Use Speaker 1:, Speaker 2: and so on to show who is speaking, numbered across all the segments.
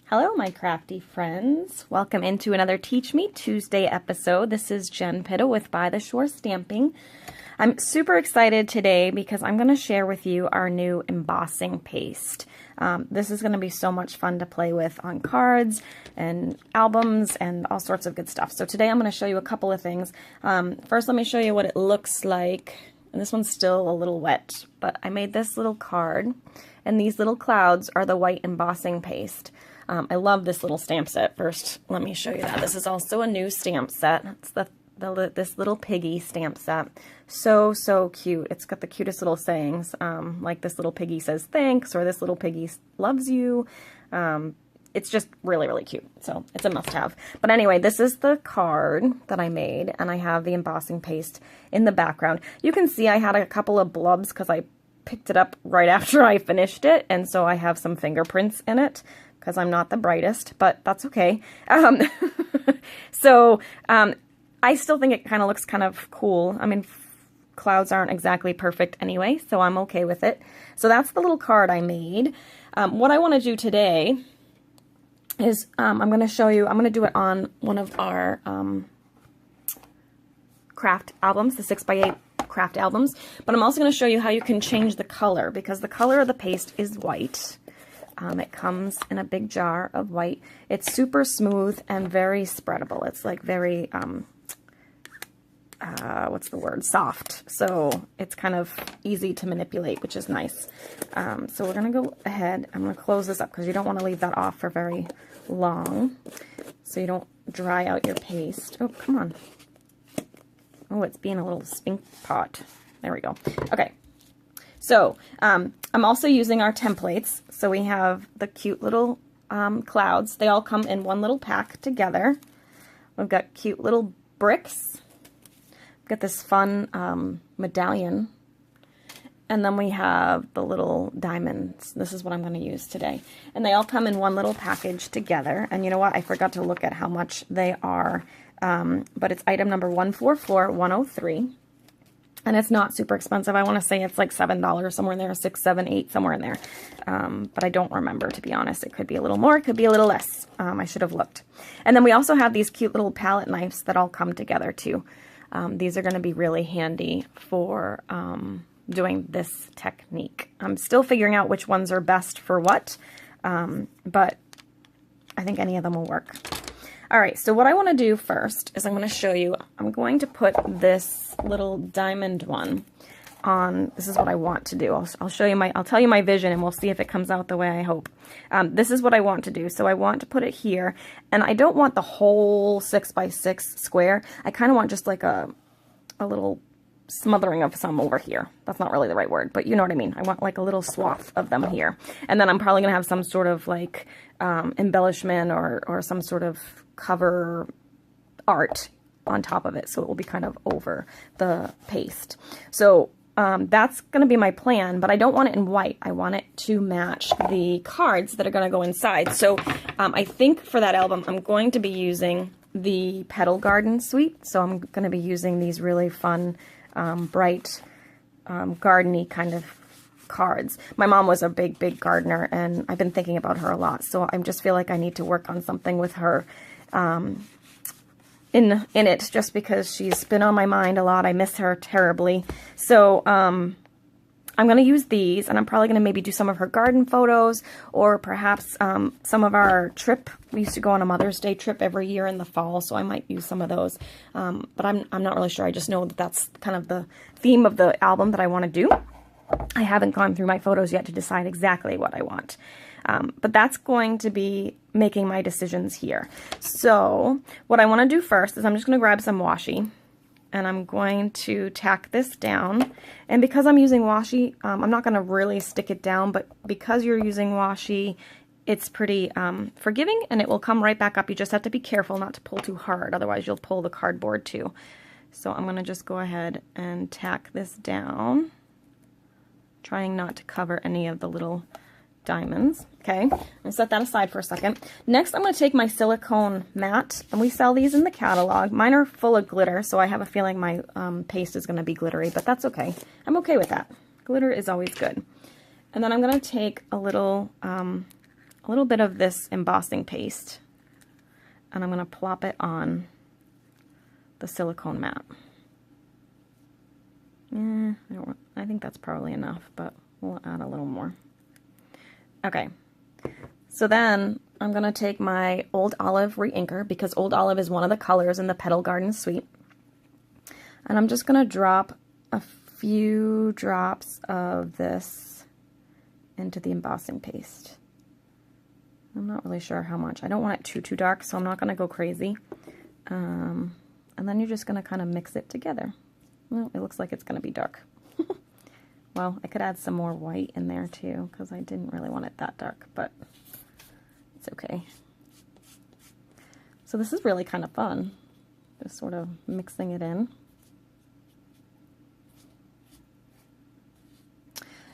Speaker 1: Hello, my crafty friends. Welcome into another Teach Me Tuesday episode. This is Jen Petal with By the Shore Stamping. I'm super excited today because I'm going to share with you our new embossing paste. This is going to be so much fun to play with on cards and albums and all sorts of good stuff. So today I'm going to show you a couple of things. First, let me show you what it looks like. And this one's still a little wet, but I made this little card, and these little clouds are the white embossing paste. I love this little stamp set. First, let me show you that. This is also a new stamp set. It's this little Piggy stamp set. So cute. It's got the cutest little sayings, like this little piggy says thanks, or this little piggy loves you. It's just really cute. So it's a must-have. But anyway, this is the card that I made, and I have the embossing paste in the background. You can see I had a couple of blubs because I picked it up right after I finished it, and so I have some fingerprints in it because I'm not the brightest, but that's okay. I still think it kind of looks kind of cool. I mean, clouds aren't exactly perfect anyway, so I'm okay with it. So that's the little card I made. What I want to do today is I'm going to show you, I'm going to do it on one of our Kraft albums, the 6x8 Kraft albums, but I'm also going to show you how you can change the color, because the color of the paste is white. It comes in a big jar of white. It's super smooth and very spreadable. It's like very, what's the word? Soft. So it's kind of easy to manipulate, which is nice. So we're going to go ahead. I'm going to close this up because you don't want to leave that off for very long, so you don't dry out your paste. Oh, come on. Oh, it's being a little stink pot. There we go. Okay. So, I'm also using our templates. So we have the cute little clouds. They all come in one little pack together. We've got cute little bricks. We've got this fun medallion. And then we have the little diamonds. This is what I'm going to use today. And they all come in one little package together. And you know what? I forgot to look at how much they are. But it's item number 144103. And it's not super expensive. I want to say it's like $7 somewhere in there, $6, $7, $8, somewhere in there. But I don't remember, to be honest. It could be a little more, it could be a little less. I should have looked. And then we also have these cute little palette knives that all come together too. These are going to be really handy for doing this technique. I'm still figuring out which ones are best for what, but I think any of them will work. All right, so what I want to do first is I'm going to show you, I'm going to put this little diamond one on. This is what I want to do. I'll show you I'll tell you my vision, and we'll see if it comes out the way I hope. This is what I want to do. So I want to put it here, and I don't want the whole 6x6 square. I kind of want just like a little smothering of some over here. That's not really the right word, but you know what I mean. I want like a little swath of them here. And then I'm probably going to have some sort of like embellishment or some sort of cover art on top of it, so it will be kind of over the paste. So that's going to be my plan, but I don't want it in white. I want it to match the cards that are going to go inside. So I think for that album, I'm going to be using the Petal Garden Suite. So I'm going to be using these really fun, bright, garden-y kind of cards. My mom was a big gardener, and I've been thinking about her a lot. So I just feel like I need to work on something with her in it, just because she's been on my mind a lot. I miss her terribly. So I'm going to use these, and I'm probably going to maybe do some of her garden photos, or perhaps some of our trip. We used to go on a Mother's Day trip every year in the fall, so I might use some of those. But I'm not really sure. I just know that that's kind of the theme of the album that I want to do. I haven't gone through my photos yet to decide exactly what I want. But that's going to be making my decisions here. So what I want to do first is I'm just going to grab some washi, and I'm going to tack this down. And because I'm using washi, I'm not going to really stick it down, but because you're using washi, it's pretty forgiving, and it will come right back up. You just have to be careful not to pull too hard, otherwise you'll pull the cardboard too. So I'm going to just go ahead and tack this down, trying not to cover any of the little diamonds. Okay, I'm gonna set that aside for a second. Next, I'm going to take my silicone mat, and we sell these in the catalog. Mine are full of glitter, so I have a feeling my paste is going to be glittery, but that's okay. I'm okay with that. Glitter is always good. And then I'm going to take a little a little bit of this embossing paste, and I'm going to plop it on the silicone mat. I think that's probably enough, but we'll add a little more. Okay, so then I'm going to take my Old Olive Reinker, because Old Olive is one of the colors in the Petal Garden Suite. And I'm just going to drop a few drops of this into the embossing paste. I'm not really sure how much. I don't want it too dark, so I'm not going to go crazy. And then you're just going to kind of mix it together. Well, it looks like it's going to be dark. Well, I could add some more white in there too, because I didn't really want it that dark, but it's okay. So this is really kind of fun, just sort of mixing it in.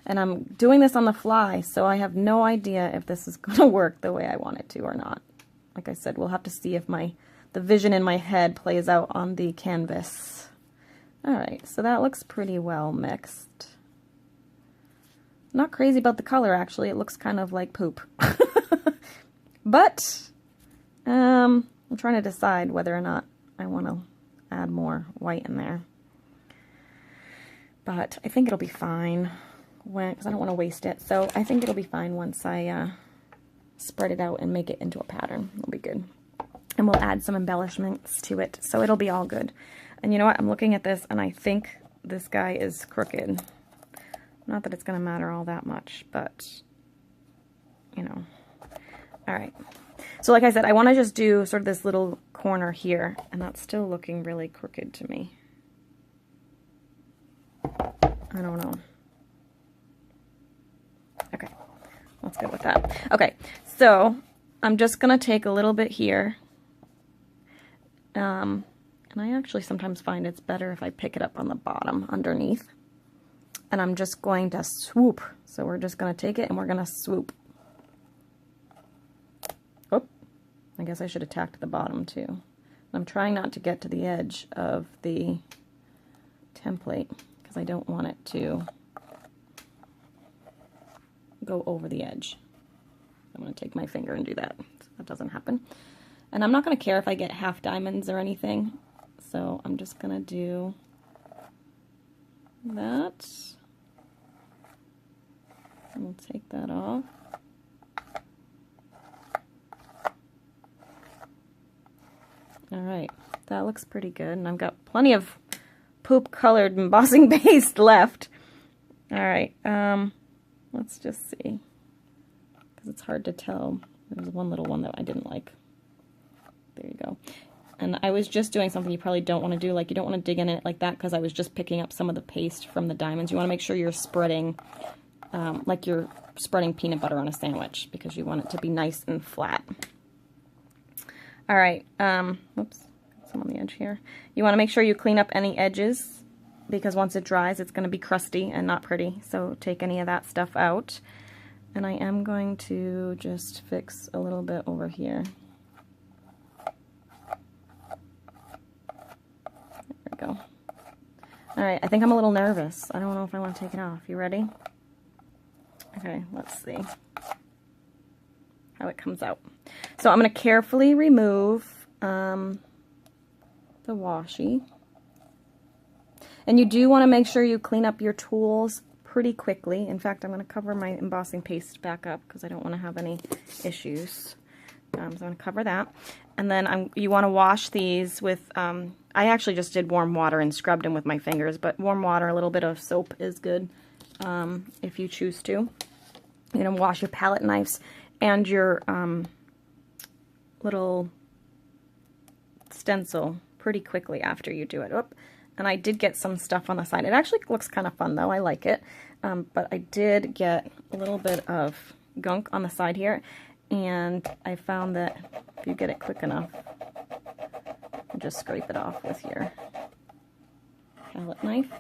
Speaker 1: And I'm doing this on the fly, so I have no idea if this is going to work the way I want it to or not. Like I said, we'll have to see if the vision in my head plays out on the canvas. Alright, so that looks pretty well mixed. Not crazy about the color, actually. It looks kind of like poop. But I'm trying to decide whether or not I want to add more white in there. But I think it'll be fine, because I don't want to waste it. So I think it'll be fine once I spread it out and make it into a pattern. It'll be good. And we'll add some embellishments to it, so it'll be all good. And you know what? I'm looking at this, and I think this guy is crooked. Not that it's going to matter all that much, but, you know. All right. So like I said, I want to just do sort of this little corner here, and that's still looking really crooked to me. I don't know. Okay. Let's go with that. Okay. So I'm just going to take a little bit here. And I actually sometimes find it's better if I pick it up on the bottom underneath. And I'm just going to swoop. So we're just going to take it and we're going to swoop. Oh, I guess I should have tacked the bottom too. I'm trying not to get to the edge of the template because I don't want it to go over the edge. I'm going to take my finger and do that so that doesn't happen. And I'm not going to care if I get half diamonds or anything. So I'm just going to do that. We'll take that off. Alright, that looks pretty good. And I've got plenty of poop colored embossing paste left. Alright, let's just see. Because it's hard to tell. There's one little one that I didn't like. There you go. And I was just doing something you probably don't want to do. Like, you don't want to dig in it like that because I was just picking up some of the paste from the diamonds. You want to make sure you're spreading like you're spreading peanut butter on a sandwich because you want it to be nice and flat. All right. Whoops. Some on the edge here. You want to make sure you clean up any edges because once it dries, it's going to be crusty and not pretty. So take any of that stuff out. And I am going to just fix a little bit over here. Go. All right, I think I'm a little nervous. I don't know if I want to take it off. You ready? Okay, let's see how it comes out. So I'm going to carefully remove the washi. And you do want to make sure you clean up your tools pretty quickly. In fact, I'm going to cover my embossing paste back up because I don't want to have any issues. So I'm going to cover that. And then you want to wash these with, I actually just did warm water and scrubbed them with my fingers, but warm water, a little bit of soap is good if you choose to. You're going to wash your palette knives and your little stencil pretty quickly after you do it. Oop. And I did get some stuff on the side. It actually looks kind of fun though, I like it. But I did get a little bit of gunk on the side here. And I found that if you get it quick enough, you just scrape it off with your palette knife.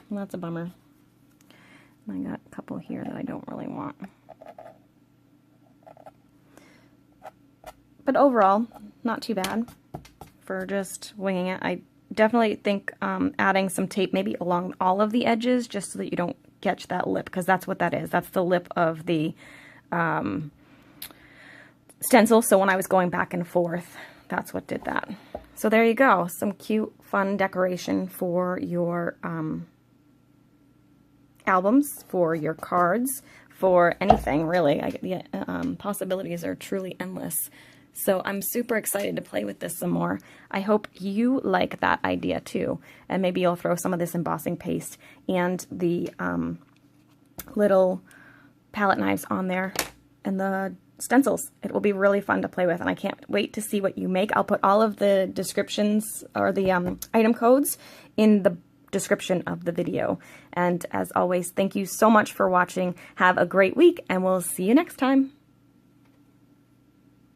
Speaker 1: That's a bummer. And I got a couple here that I don't really want. But overall, not too bad for just winging it. I definitely think adding some tape maybe along all of the edges just so that you don't catch that lip, because that's what that is. That's the lip of the stencil. So when I was going back and forth, that's what did that. So there you go. Some cute, fun decoration for your albums, for your cards, for anything really. The possibilities are truly endless. So I'm super excited to play with this some more. I hope you like that idea too. And maybe you'll throw some of this embossing paste and the little palette knives on there and the stencils. It will be really fun to play with, and I can't wait to see what you make. I'll put all of the descriptions or the item codes in the description of the video. And as always, thank you so much for watching. Have a great week, and we'll see you next time.